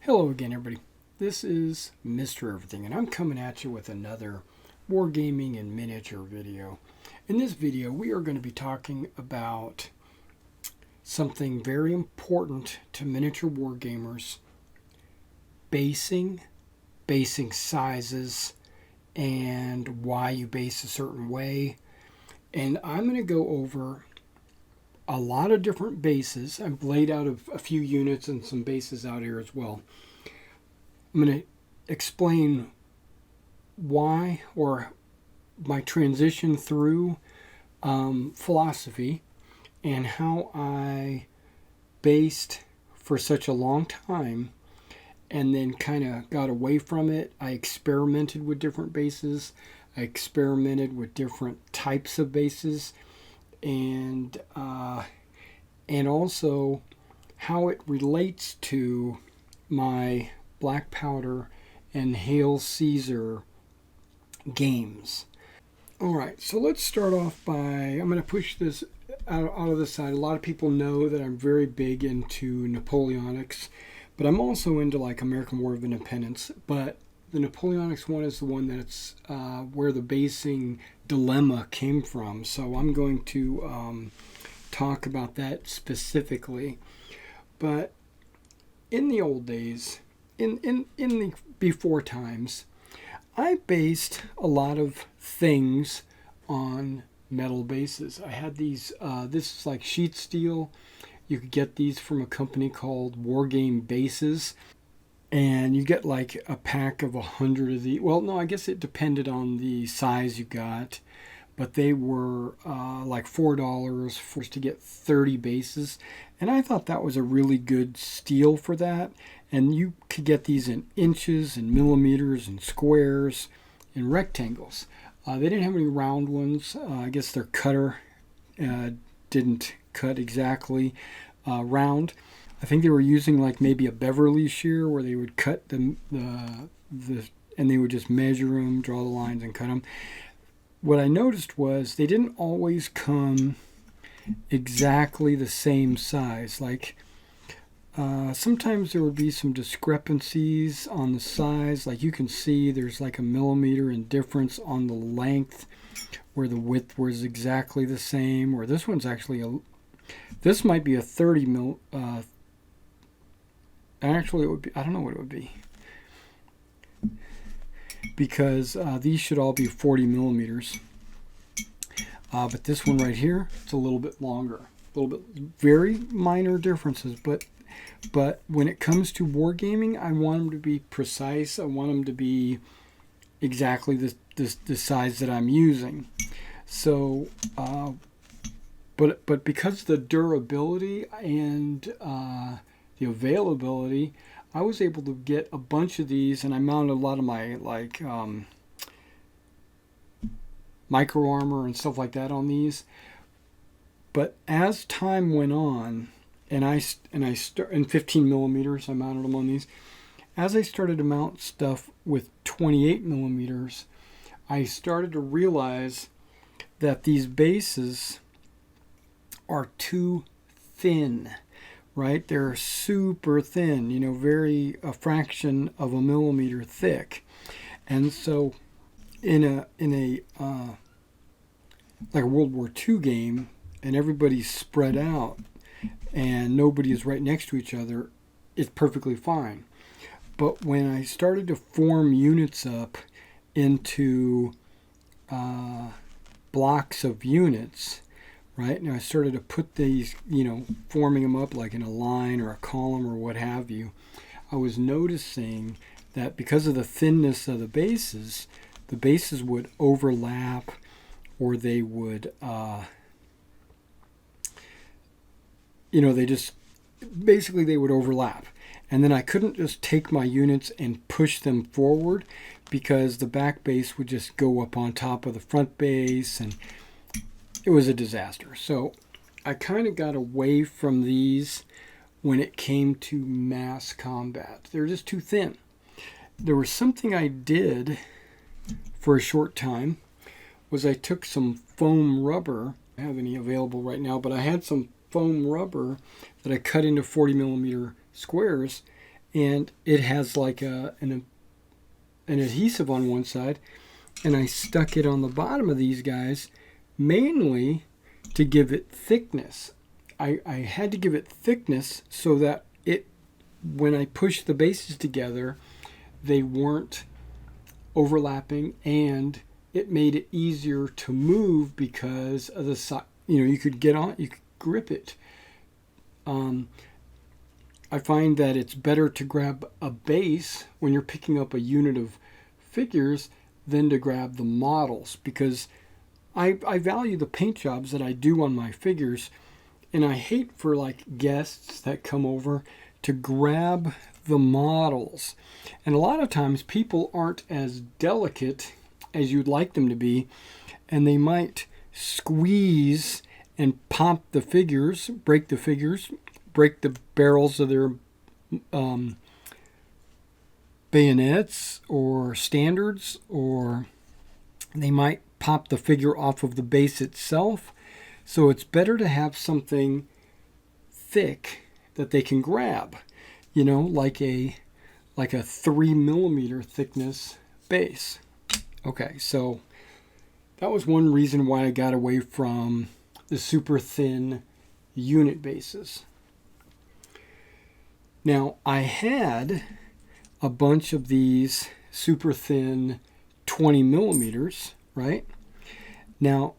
Hello again, everybody. This is Mr. Everything, and I'm coming at you with another Wargaming and miniature video. In this video, we are going to be talking about something very important to miniature wargamers: basing sizes, and why you base a certain way. And I'm going to go over a lot of different bases. I've laid out a few units and some bases out here as well. I'm going to explain why, or my transition through philosophy, and how I based for such a long time and then kind of got away from it. I experimented with different bases. I experimented with different types of bases, and also how it relates to my Black Powder and Hail Caesar games. Alright, so let's start off by, I'm going to push this out of the side. A lot of people know that I'm very big into Napoleonics, but I'm also into like American War of Independence. But the Napoleonics one is the one that's where the basing dilemma came from. So I'm going to talk about that specifically. But in the old days, in the before times, I based a lot of things on metal bases. I had these, this is like sheet steel. You could get these from a company called Wargaming Bases. And you get like a pack of 100 of these. Well, no, I guess it depended on the size you got. But they were like $4 for to get 30 bases. And I thought that was a really good steal for that. And you could get these in inches and millimeters and squares and rectangles. They didn't have any round ones. I guess their cutter didn't cut exactly round. I think they were using like maybe a Beverly shear where they would cut the and they would just measure them, draw the lines, and cut them. What I noticed was they didn't always come exactly the same size. Like sometimes there would be some discrepancies on the size. Like you can see there's like a millimeter in difference on the length where the width was exactly the same. Or this one's actually this might be a 30 mil. Actually, it would be, I don't know what it would be, because these should all be 40 millimeters. But this one right here, it's a little bit longer. A little bit, very minor differences. But when it comes to wargaming, I want them to be precise. I want them to be exactly the size that I'm using. So, but because of the durability and the availability, I was able to get a bunch of these, and I mounted a lot of my like micro armor and stuff like that on these. But as time went on, and I in 15 millimeters, I mounted them on these. As I started to mount stuff with 28 millimeters, I started to realize that these bases are too thin. Right? They're super thin, a fraction of a millimeter thick. And so in a like a World War II game, and everybody's spread out and nobody is right next to each other, it's perfectly fine. But when I started to form units up into blocks of units, right? Now I started to put these, forming them up like in a line or a column or what have you. I was noticing that because of the thinness of the bases would overlap, or they would, they would overlap. And then I couldn't just take my units and push them forward, because the back base would just go up on top of the front base, and it was a disaster. So I kind of got away from these when it came to mass combat. They're just too thin. There was something I did for a short time, was I took some foam rubber. I don't have any available right now, but I had some foam rubber that I cut into 40 millimeter squares, and it has like an adhesive on one side, and I stuck it on the bottom of these guys mainly to give it thickness. I had to give it thickness so that when I pushed the bases together, they weren't overlapping, and it made it easier to move because of the side. You could grip it. I find that it's better to grab a base when you're picking up a unit of figures than to grab the models, because I value the paint jobs that I do on my figures, and I hate for like guests that come over to grab the models. And a lot of times people aren't as delicate as you'd like them to be, and they might squeeze and pop the figures, break the barrels of their bayonets or standards, or they might pop the figure off of the base itself. So it's better to have something thick that they can grab, like a 3mm thickness base. Okay, so that was one reason why I got away from the super thin unit bases. Now, I had a bunch of these super thin 20mm, right? Now,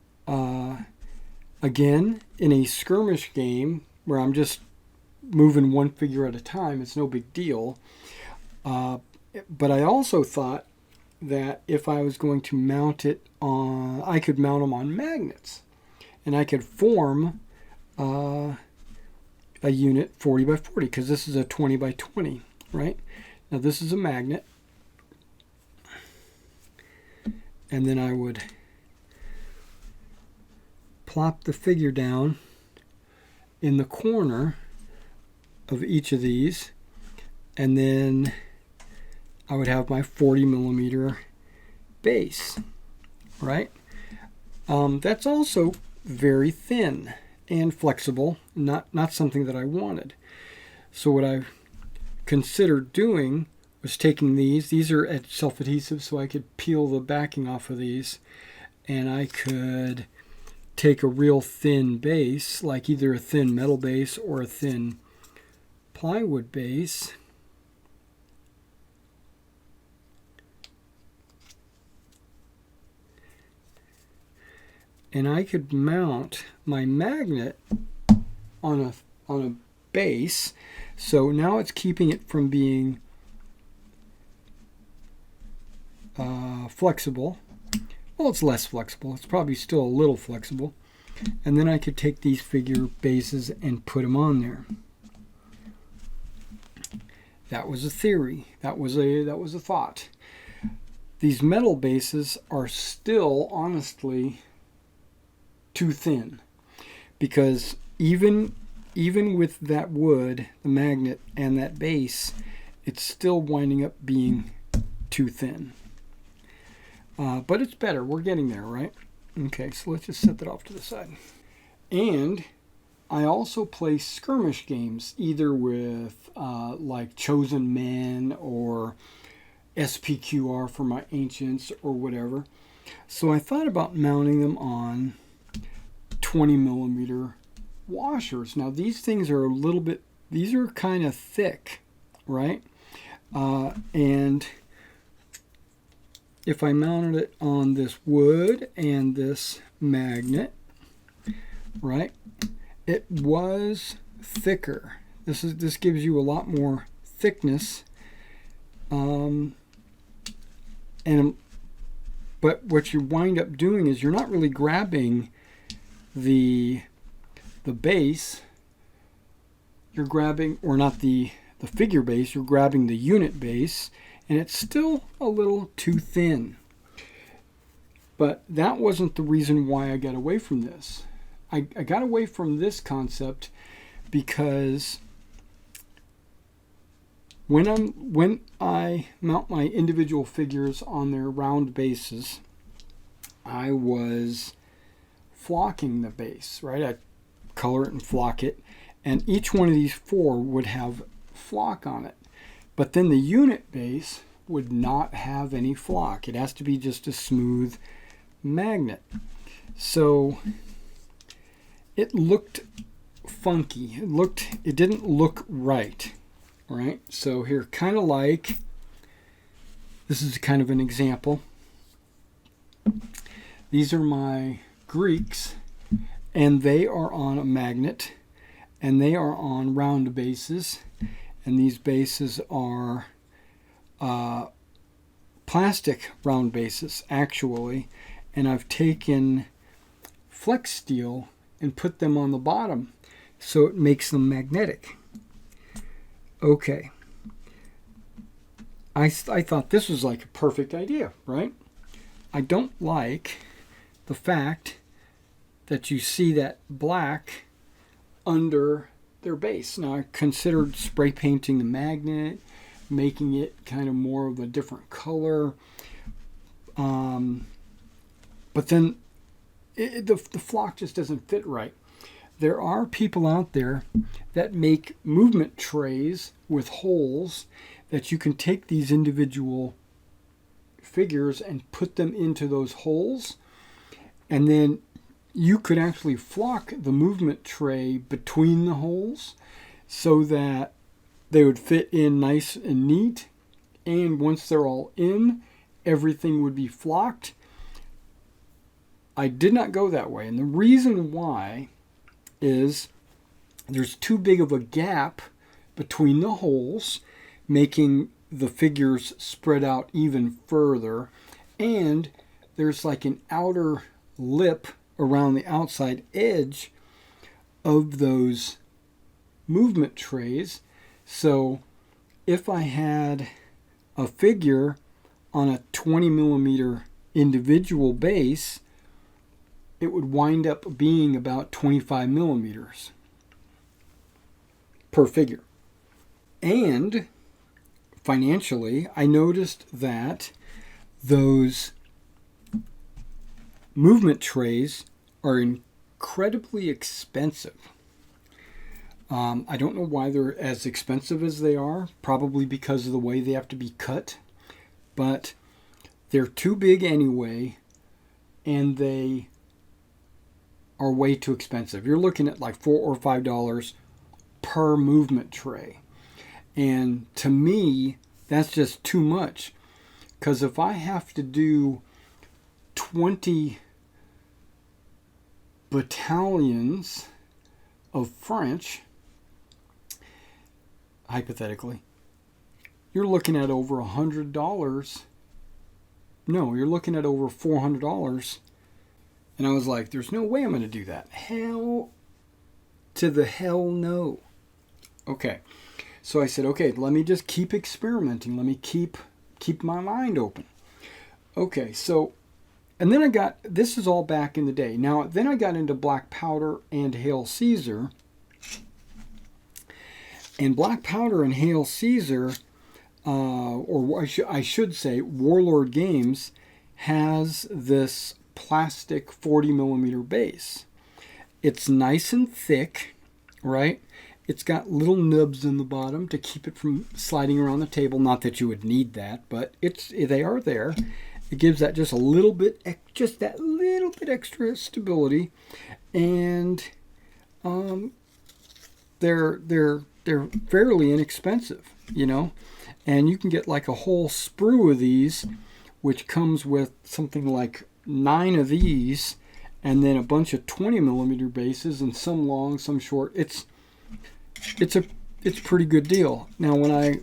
again, in a skirmish game where I'm just moving one figure at a time, it's no big deal. But I also thought that if I was going to mount it on, I could mount them on magnets, and I could form a unit 40 by 40, because this is a 20 by 20, right? Now this is a magnet, and then I would plop the figure down in the corner of each of these, and then I would have my 40mm base, right? That's also very thin and flexible, not something that I wanted. So what I considered doing was taking these are self-adhesive, so I could peel the backing off of these, and I could take a real thin base, like either a thin metal base or a thin plywood base, and I could mount my magnet on a base. So now it's keeping it from being flexible. Well, it's less flexible. It's probably still a little flexible. And then I could take these figure bases and put them on there. That was a theory. That was a thought. These metal bases are still, honestly, too thin, because even with that wood, the magnet, and that base, it's still winding up being too thin. But it's better. We're getting there, right? Okay, so let's just set that off to the side. And I also play skirmish games, either with like Chosen Men or SPQR for my Ancients or whatever. So I thought about mounting them on 20mm washers. Now these things are these are kind of thick, right? And if I mounted it on this wood and this magnet, right, it was thicker. This gives you a lot more thickness, but what you wind up doing is you're not really grabbing the base. You're grabbing, or not the figure base, you're grabbing the unit base, and it's still a little too thin. But that wasn't the reason why I got away from this. I got away from this concept because when I mount my individual figures on their round bases, I was flocking the base, right? I color it and flock it, and each one of these four would have flock on it. But then the unit base would not have any flock. It has to be just a smooth magnet. So it looked funky. It didn't look right. Right? So here, kind of like, this is kind of an example. These are my Greeks, and they are on a magnet, and they are on round bases, and these bases are plastic round bases, actually, and I've taken flex steel and put them on the bottom so it makes them magnetic. Okay. I thought this was like a perfect idea, right? I don't like the fact that you see that black under their base. Now, I considered spray painting the magnet, making it kind of more of a different color. But then the flock just doesn't fit right. There are people out there that make movement trays with holes that you can take these individual figures and put them into those holes, and then you could actually flock the movement tray between the holes so that they would fit in nice and neat, and once they're all in, everything would be flocked. I did not go that way, and the reason why is there's too big of a gap between the holes, making the figures spread out even further, and there's like an outer lip around the outside edge of those movement trays. So if I had a figure on a 20 millimeter individual base, it would wind up being about 25 millimeters per figure. And financially, I noticed that those movement trays are incredibly expensive. I don't know why they're as expensive as they are, probably because of the way they have to be cut, but they're too big anyway, and they are way too expensive. You're looking at like $4 or $5 per movement tray. And to me, that's just too much. Because if I have to do 20 battalions of French, hypothetically, you're looking at over $100. No, you're looking at over $400. And I was like, there's no way I'm going to do that. Hell to the hell no. Okay. So I said, okay, let me just keep experimenting. Let me keep my mind open. Okay, so, and then this is all back in the day. Now, then I got into black powder and Hail Caesar. And black powder and Hail Caesar, or I should say, Warlord Games, has this plastic 40 millimeter base. It's nice and thick, right? It's got little nubs in the bottom to keep it from sliding around the table. Not that you would need that, but they are there. It gives that just that little bit extra stability, and they're fairly inexpensive, you know. And you can get like a whole sprue of these, which comes with something like 9 of these, and then a bunch of 20 millimeter bases, and some long, some short. It's a pretty good deal. Now, when I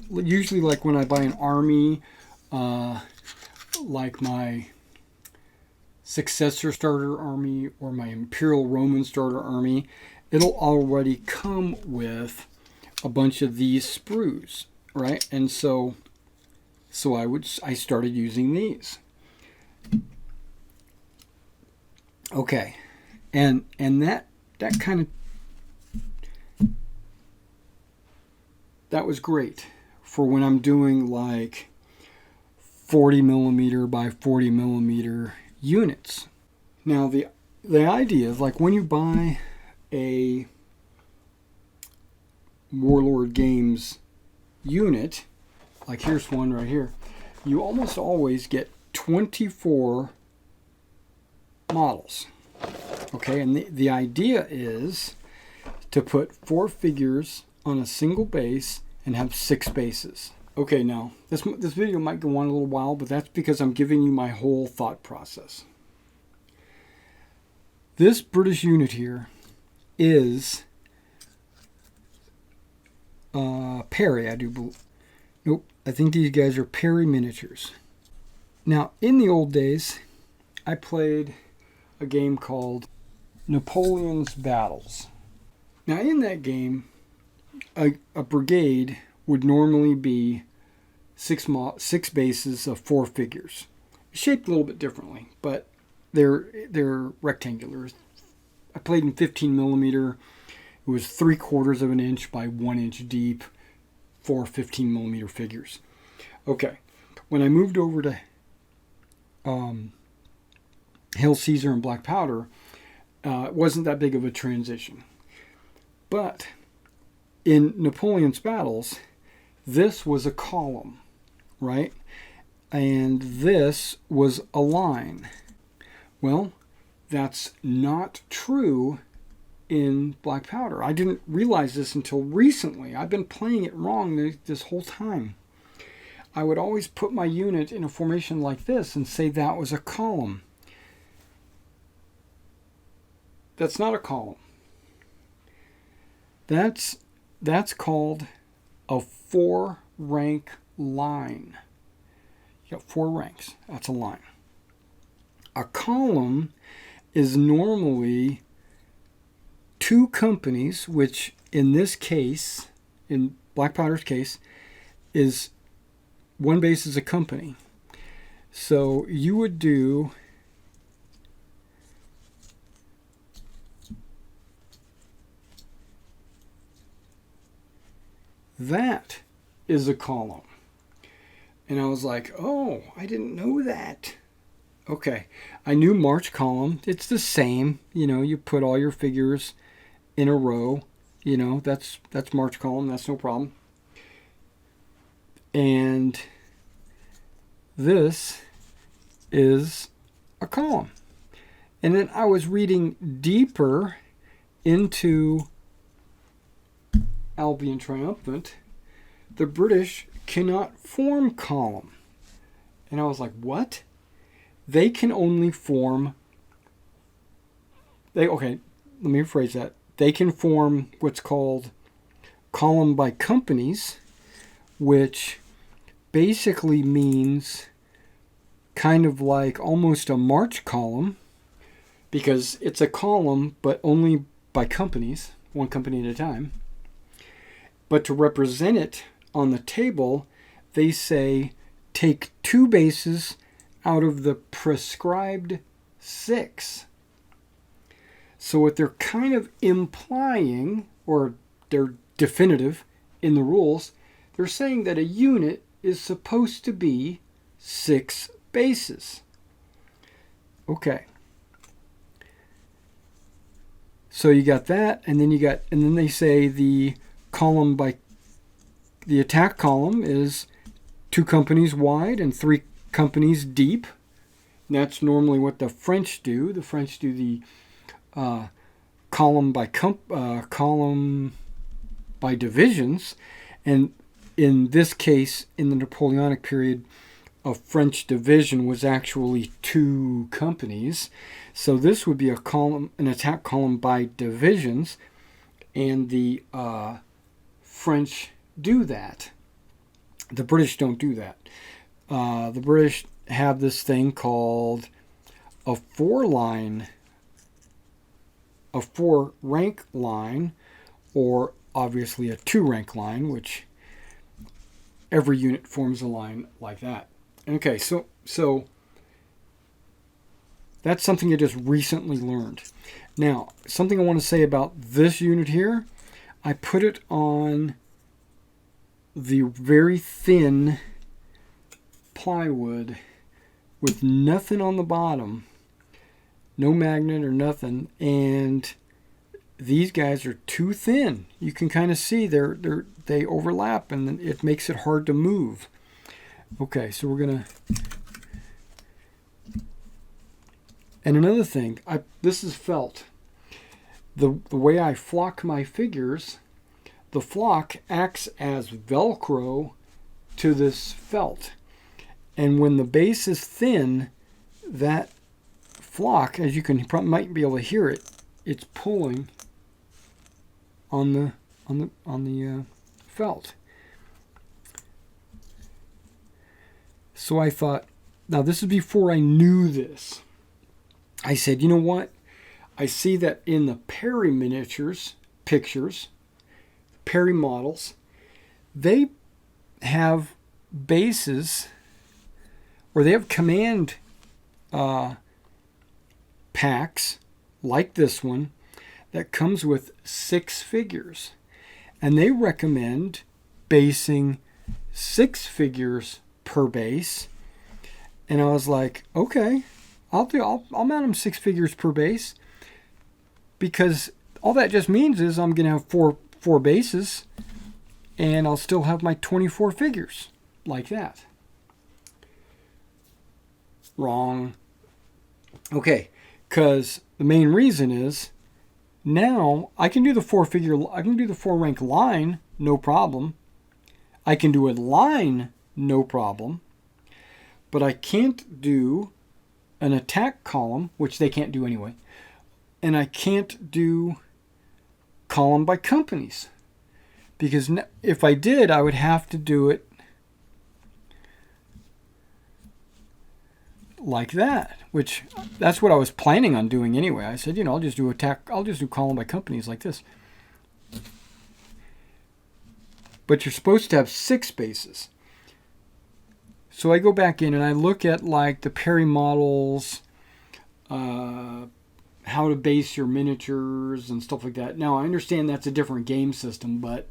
buy an army, like my Successor Starter Army or my Imperial Roman Starter Army, it'll already come with a bunch of these sprues, right? And so I started using these. Okay, and that kind of, that was great for when I'm doing like 40 millimeter by 40 millimeter units. Now the idea is, like, when you buy a Warlord Games unit, like here's one right here, you almost always get 24 models. Okay, and the idea is to put 4 figures on a single base and have 6 bases. Okay, now this video might go on a little while, but that's because I'm giving you my whole thought process. This British unit here is Parry, I do believe. Nope, I think these guys are Parry miniatures. Now, in the old days, I played a game called Napoleon's Battles. Now, in that game, a brigade would normally be 6 bases of 4 figures, shaped a little bit differently, but they're rectangular. I played in 15 millimeter. It was 3/4 of an inch by 1 inch deep, 4 15 millimeter figures. Okay, when I moved over to Hail Caesar and Black Powder, it wasn't that big of a transition. But in Napoleon's Battles, this was a column, right? And this was a line. Well, that's not true in Black Powder. I didn't realize this until recently. I've been playing it wrong this whole time. I would always put my unit in a formation like this and say that was a column. That's not a column. That's called a 4-rank line. You got 4 ranks. That's a line. A column is normally 2 companies, which in this case, in Black Powder's case, is 1 base is a company. So you would do that is a column. And I was like, oh, I didn't know that. Okay, I knew March column. It's the same. You know, you put all your figures in a row. You know, that's March column. That's no problem. And this is a column. And then I was reading deeper into Albion Triumphant. The British cannot form column. And I was like, what? They can only form, okay, let me rephrase that. They can form what's called column by companies, which basically means kind of like almost a March column, because it's a column, but only by companies, 1 company at a time. But to represent it on the table, they say take 2 bases out of the prescribed 6. So what they're kind of implying, or they're definitive in the rules, they're saying that a unit is supposed to be 6 bases. Okay. So you got that, and then they say the column by the attack column is 2 companies wide and 3 companies deep. That's normally what the French do. The French do the column by divisions, and in this case, in the Napoleonic period, a French division was actually 2 companies. So this would be an attack column by divisions, and the French do that. The British don't do that. The British have this thing called a 4-rank line, or obviously a 2-rank line, which every unit forms a line like that. Okay, so that's something I just recently learned. Now, something I want to say about this unit here, I put it on the very thin plywood with nothing on the bottom, no magnet or nothing, and these guys are too thin. You can kind of see they overlap, and it makes it hard to move. Okay, so we're going to... And another thing, this is felt. The way I flock my figures, the flock acts as Velcro to this felt. And when the base is thin, that flock, as you might be able to hear it, it's pulling on the felt. So I thought, now this is before I knew this. I said, you know what? I see that in the Parry miniatures pictures, Parry models, they have bases, or they have command packs like this one that comes with 6 figures, and they recommend basing 6 figures per base. And I was like, okay, I'll mount them 6 figures per base, because all that just means is I'm gonna have four bases, and I'll still have my 24 figures like that. Wrong. Okay, because the main reason is now I can do the 4 rank line, no problem. I can do a line, no problem. But I can't do an attack column, which they can't do anyway. And I can't do column by companies. Because if I did, I would have to do it like that, which that's what I was planning on doing anyway. I said, I'll just do column by companies like this. But you're supposed to have 6 bases. So I go back in and I look at like the Parry models, how to base your miniatures and stuff like that. Now I understand that's a different game system, but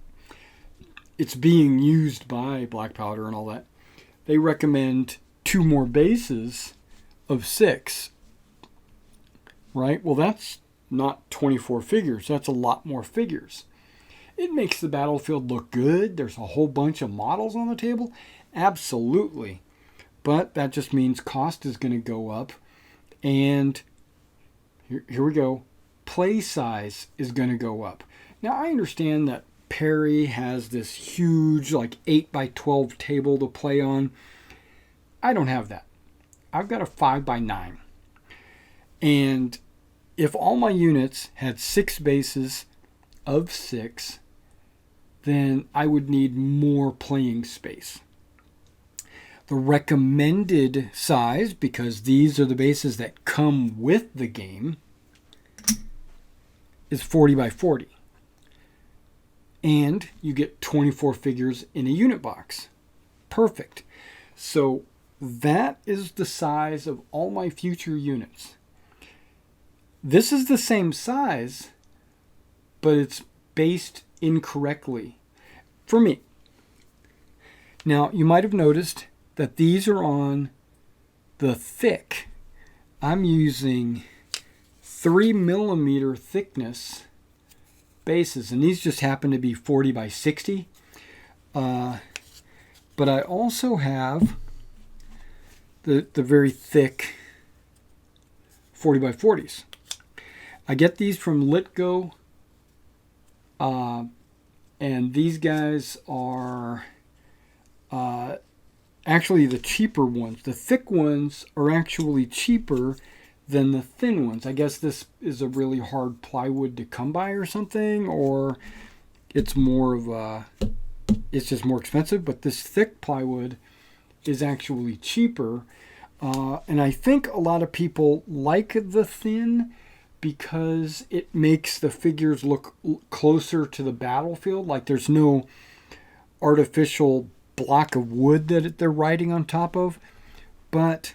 it's being used by Black Powder and all that. They recommend 2 more bases of 6, right? Well, that's not 24 figures. That's a lot more figures. It makes the battlefield look good. There's a whole bunch of models on the table. Absolutely. But that just means cost is going to go up. And here we go. Play size is going to go up. Now, I understand that Parry has this huge, like 8x12 table to play on. I don't have that. I've got a 5x9. And if all my units had 6 bases of 6, then I would need more playing space. The recommended size, because these are the bases that come with the game, is 40x40. And you get 24 figures in a unit box. Perfect. So that is the size of all my future units. This is the same size, but it's based incorrectly for me. Now, you might have noticed that these are on the thick. I'm using 3mm thickness bases, and these just happen to be 40x60. But I also have the very thick 40x40s. I get these from Litgo, and these guys are actually the cheaper ones. The thick ones are actually cheaper than the thin ones. I guess this is a really hard plywood to come by or something, or it's more of a, it's just more expensive, but this thick plywood is actually cheaper. And I think a lot of people like the thin because it makes the figures look closer to the battlefield. Like there's no artificial block of wood that they're riding on top of. But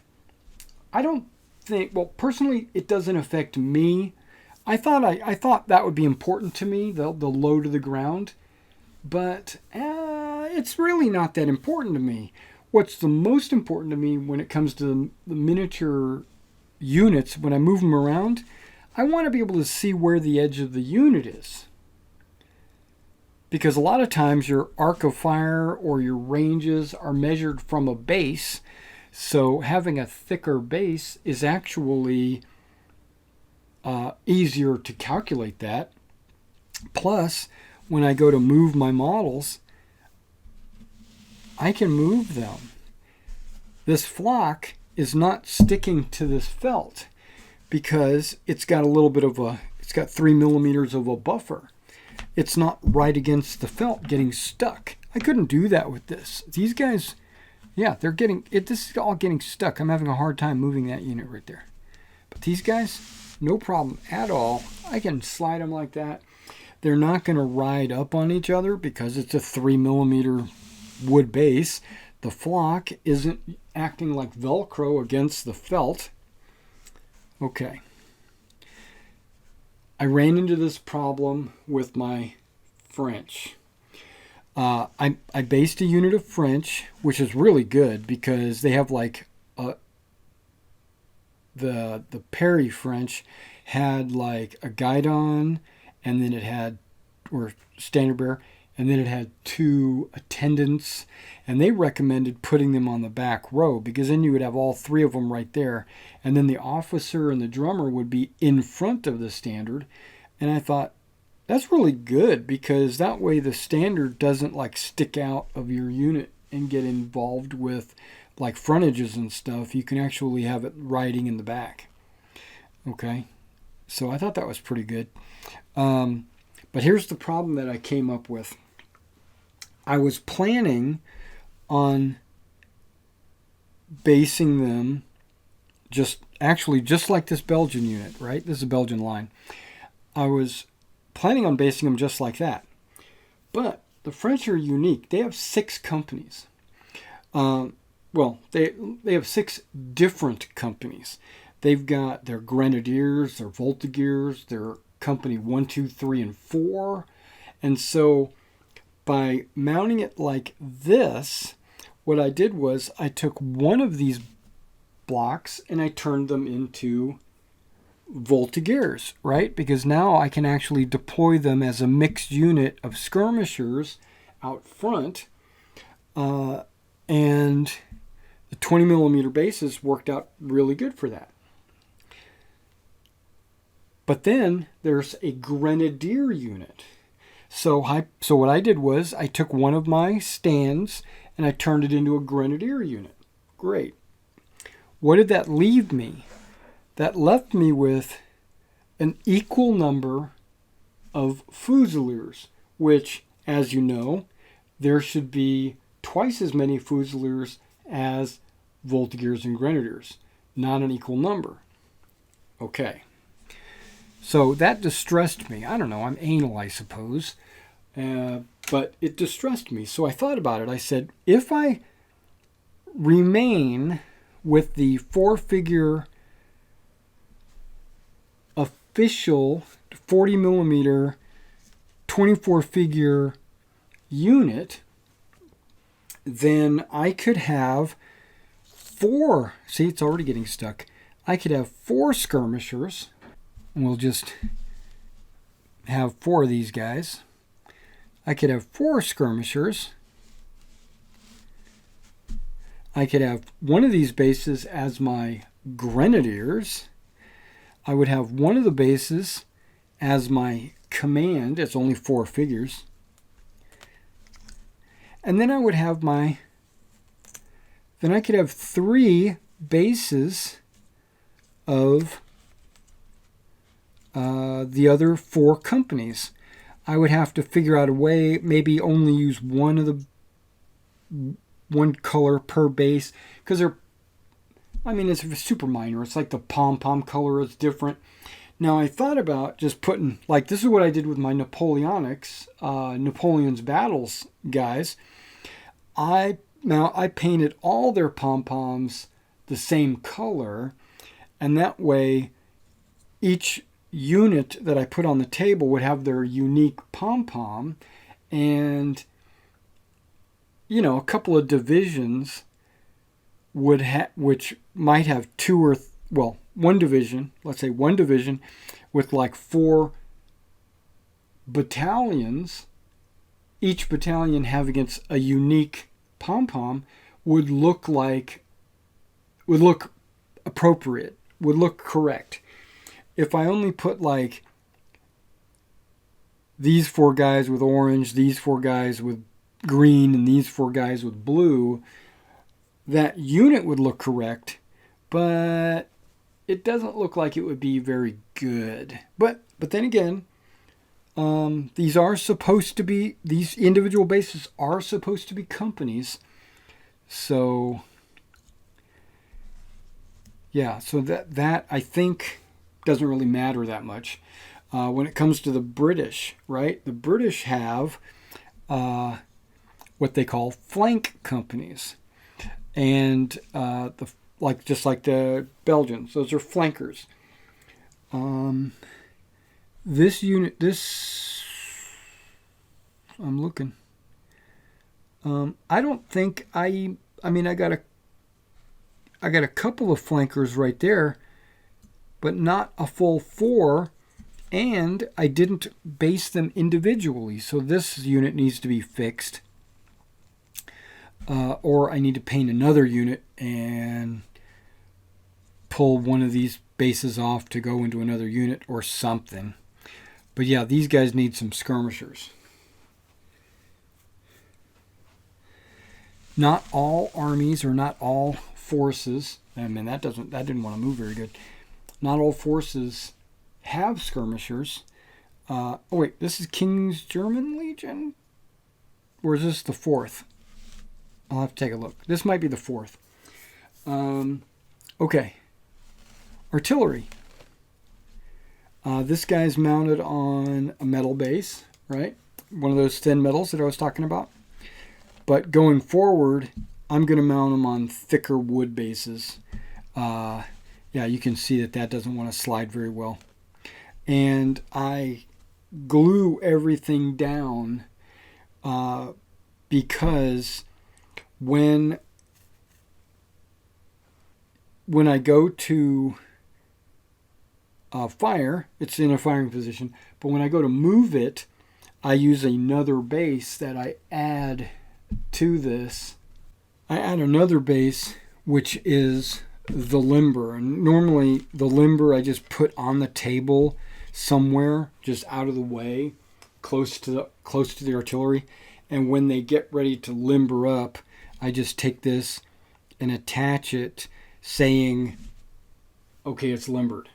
I don't think, well, personally, it doesn't affect me. I thought that would be important to me, the low to the ground. But it's really not that important to me. What's the most important to me when it comes to the miniature units, when I move them around, I want to be able to see where the edge of the unit is. because a lot of times your arc of fire or your ranges are measured from a base. So having a thicker base is actually easier to calculate that. Plus, when I go to move my models, I can move them. This flock is not sticking to this felt because it's got a little bit of it's got 3 millimeters of a buffer. It's not right against the felt getting stuck. I couldn't do that with this. These guys, yeah, they're getting it. This is all getting stuck. I'm having a hard time moving that unit right there. But these guys, no problem at all. I can slide them like that. They're not going to ride up on each other because it's a 3 millimeter wood base. The flock isn't acting like Velcro against the felt. Okay. I ran into this problem with my French. I based a unit of French, which is really good because they have like the Parry French had like a guidon, and then it had, or standard bearer, and then it had 2 attendants, and they recommended putting them on the back row because then you would have all 3 of them right there, and then the officer and the drummer would be in front of the standard. And I thought, that's really good because that way the standard doesn't like stick out of your unit and get involved with like frontages and stuff. You can actually have it riding in the back. Okay, so I thought that was pretty good. But here's the problem that I came up with. I was planning on basing them just like this Belgian unit, right? This is a Belgian line. I was planning on basing them just like that. But the French are unique. They have 6 companies. Well, they have 6 different companies. They've got their Grenadiers, their Voltigeurs, their company 1, 2, 3, and 4. And so by mounting it like this, what I did was I took one of these blocks and I turned them into Voltigeurs, right? Because now I can actually deploy them as a mixed unit of skirmishers out front. And the 20 millimeter bases worked out really good for that. But then there's a Grenadier unit. So what I did was I took one of my stands and I turned it into a Grenadier unit. Great. What did that leave me? That left me with an equal number of Fusiliers, which, as you know, there should be twice as many Fusiliers as Voltigeurs and Grenadiers, not an equal number. Okay. So that distressed me. I don't know, I'm anal, I suppose. But it distressed me. So I thought about it. I said, if I remain with the 4-figure official 40 millimeter 24-figure unit, then I could have 4. See, it's already getting stuck. I could have 4 skirmishers. And we'll just have 4 of these guys. I could have 4 skirmishers. I could have one of these bases as my Grenadiers. I would have one of the bases as my command. It's only 4 figures. And then I would have then I could have 3 bases of the other 4 companies. I would have to figure out a way, maybe only use one color per base, because it's super minor. It's like the pom-pom color is different. Now I thought about just putting, like, this is what I did with my Napoleonics, Napoleon's Battles guys. I painted all their pom-poms the same color, and that way each unit that I put on the table would have their unique pom-pom, and a couple of divisions which might have 2 or one division, let's say one division with like 4 battalions each battalion having a unique pom-pom would look appropriate, would look correct. If I only put like these 4 guys with orange, these 4 guys with green, and these 4 guys with blue, that unit would look correct, but it doesn't look like it would be very good. But then again, these individual bases are supposed to be companies. So yeah, so that I think doesn't really matter that much. When it comes to the British, right? The British have what they call flank companies, and just like the Belgians, those are flankers. This unit, I'm looking. I don't think I got a couple of flankers right there, but not a full 4. And I didn't base them individually, so this unit needs to be fixed. Or I need to paint another unit and pull one of these bases off to go into another unit or something. But yeah, these guys need some skirmishers. Not all armies or not all forces, I mean that didn't want to move very good. Not all forces have skirmishers. Oh wait, this is King's German Legion? Or is this the 4th? I'll have to take a look. This might be the 4th. Okay. Artillery. This guy's mounted on a metal base, right? One of those thin metals that I was talking about. But going forward, I'm going to mount them on thicker wood bases. Yeah, you can see that doesn't want to slide very well. And I glue everything down because when I go to fire, it's in a firing position. But when I go to move it, I use another base that I add to this. I add another base, which is the limber. And normally the limber I just put on the table somewhere, just out of the way, close to the artillery. And when they get ready to limber up, I just take this and attach it, saying, okay, it's limbered,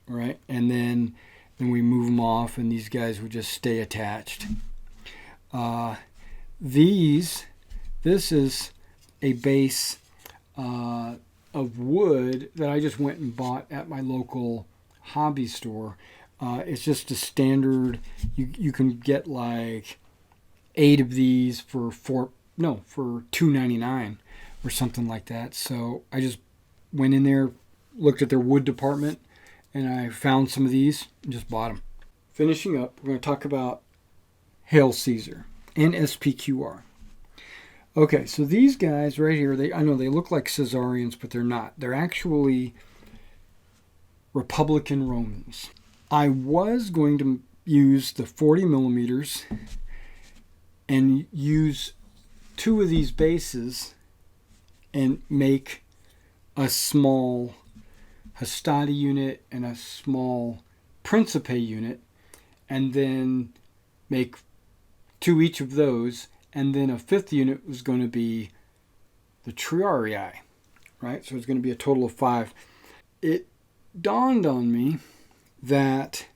right? And then we move them off, and these guys would just stay attached. This is a base of wood that I just went and bought at my local hobby store. It's just a standard. You can get like 8 of these for $2.99 or something like that. So I just went in there, looked at their wood department, and I found some of these and just bought them. Finishing up, we're going to talk about Hail Caesar and SPQR. Okay, so these guys right here, I know they look like Caesarians, but they're not. They're actually Republican Romans. I was going to use the 40 millimeters and use 2 of these bases and make a small Hastati unit and a small Principe unit, and then make 2 each of those, and then a 5th unit was going to be the Triarii, right? So it's going to be a total of 5. It dawned on me that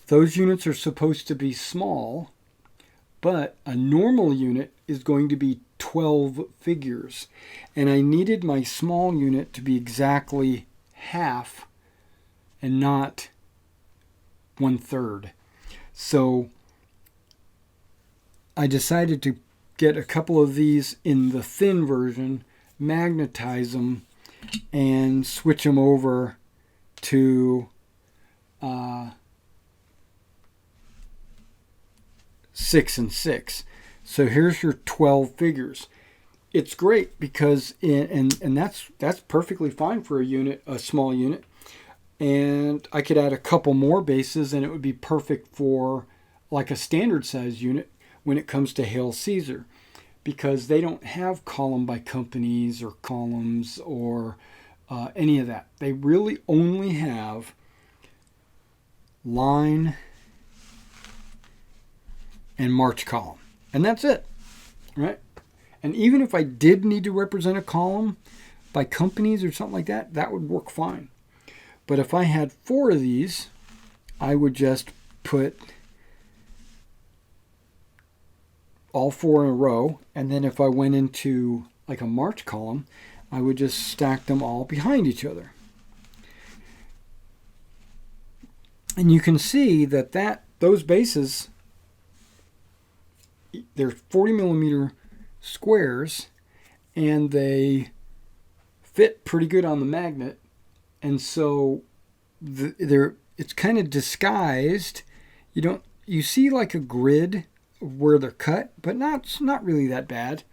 those units are supposed to be small, but a normal unit is going to be 12 figures. And I needed my small unit to be exactly half and not 1/3. So I decided to get a couple of these in the thin version, magnetize them, and switch them over to 6 and 6. So here's your 12 figures. It's great because that's perfectly fine for a small unit. And I could add a couple more bases and it would be perfect for like a standard size unit. when it comes to Hail Caesar, because they don't have column by companies or columns or any of that. They really only have line and march column, and that's it, right? And even if I did need to represent a column by companies or something like that, that would work fine. But if I had 4 of these, I would just put all 4 in a row, and then if I went into like a march column, I would just stack them all behind each other. And you can see that those bases, they're 40 millimeter squares, and they fit pretty good on the magnet, and so it's kind of disguised. You see like a grid where they're cut, but it's not really that bad.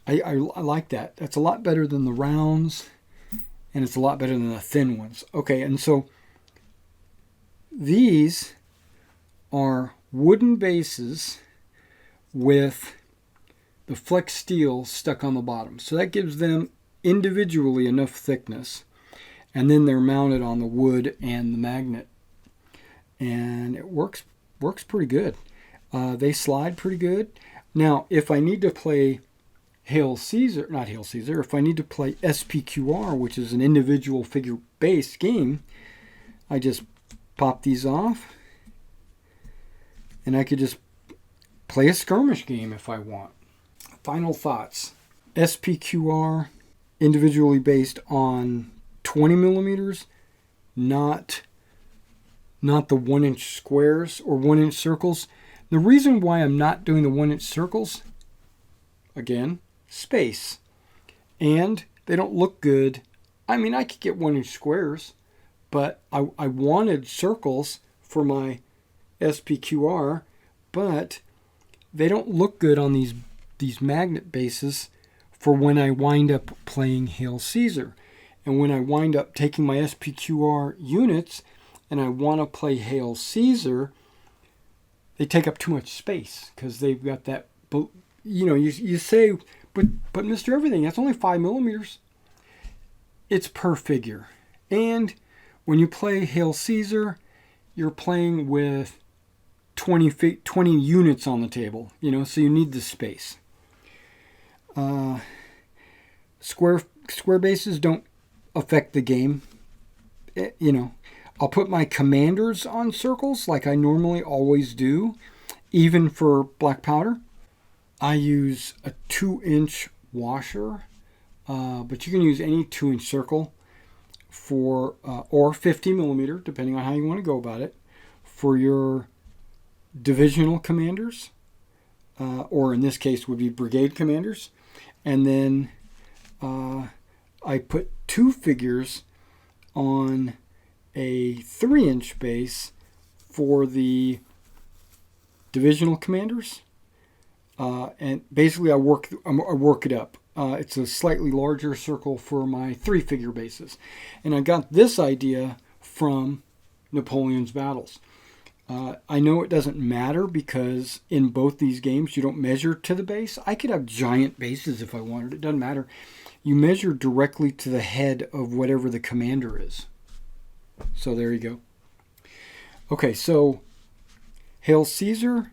I like that. That's a lot better than the rounds, and it's a lot better than the thin ones. Okay, and so these are wooden bases with the flex steel stuck on the bottom. So that gives them individually enough thickness. And then they're mounted on the wood and the magnet. And it works pretty good. They slide pretty good. Now, if I need to play if I need to play SPQR, which is an individual figure-based game, I just pop these off. And I could just play a skirmish game if I want. Final thoughts. SPQR, individually based on 20 millimeters, not the 1-inch squares or 1-inch circles. The reason why I'm not doing the 1-inch circles, again, space. And they don't look good. I mean, I could get 1-inch squares, but I wanted circles for my SPQR, but they don't look good on these magnet bases for when I wind up playing Hail Caesar. And when I wind up taking my SPQR units and I want to play Hail Caesar, they take up too much space because they've got that, you say, but Mr. Everything, that's only 5 millimeters. It's per figure. And when you play Hail Caesar, you're playing with 20 units on the table, so you need the space. Square bases don't affect the game. I'll put my commanders on circles like I normally always do, even for black powder. I use a 2-inch washer, but you can use any 2-inch circle for, or 50 millimeter, depending on how you want to go about it, for your divisional commanders, or in this case would be brigade commanders. And then I put 2 figures on a 3-inch base for the divisional commanders, and basically I work it up. It's a slightly larger circle for my 3-figure bases, and I got this idea from Napoleon's Battles. I know it doesn't matter because in both these games you don't measure to the base. I could have giant bases if I wanted. It doesn't matter. You measure directly to the head of whatever the commander is. So there you go. Okay, so Hail Caesar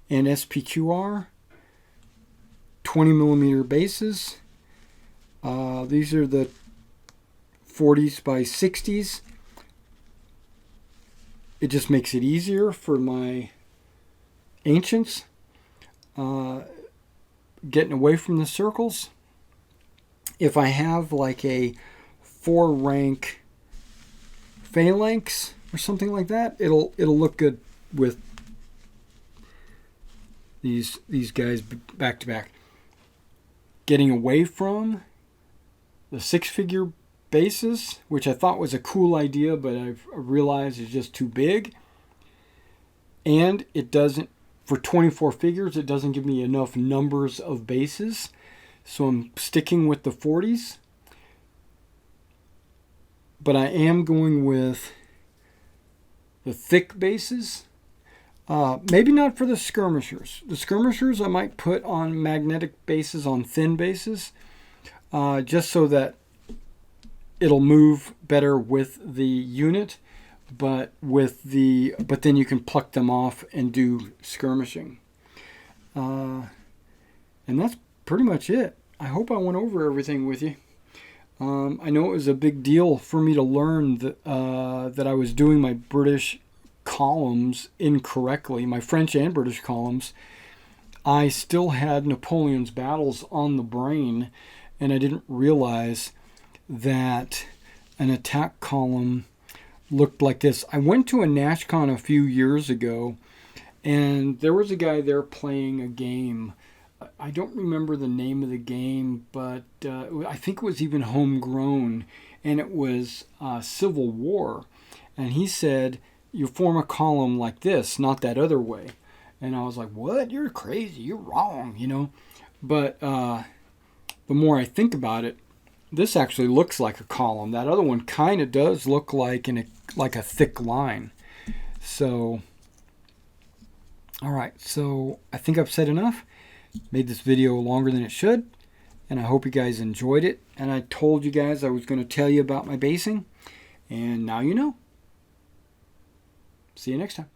and SPQR, 20 millimeter bases. These are the 40s by 60s. It just makes it easier for my ancients getting away from the circles. If I have like a 4-rank phalanx or something like that, it'll look good with these guys back to back. Getting away from the 6-figure bases, which I thought was a cool idea, but I've realized is just too big. And it doesn't, for 24 figures, it doesn't give me enough numbers of bases. So I'm sticking with the 40s. But I am going with the thick bases. Maybe not for the skirmishers. The skirmishers I might put on magnetic bases, on thin bases, just so that it'll move better with the unit, but then you can pluck them off and do skirmishing. And that's pretty much it. I hope I went over everything with you. I know it was a big deal for me to learn that I was doing my British columns incorrectly, my French and British columns. I still had Napoleon's battles on the brain, and I didn't realize that an attack column looked like this. I went to a NashCon a few years ago, and there was a guy there playing a game. I don't remember the name of the game, but I think it was even homegrown, and it was Civil War. And he said, you form a column like this, not that other way. And I was like, what? You're crazy. You're wrong, you know. But the more I think about it, this actually looks like a column. That other one kind of does look like a thick line. So, all right. So I think I've said enough. Made this video longer than it should, and I hope you guys enjoyed it. And I told you guys I was going to tell you about my basing, and now you know. See you next time.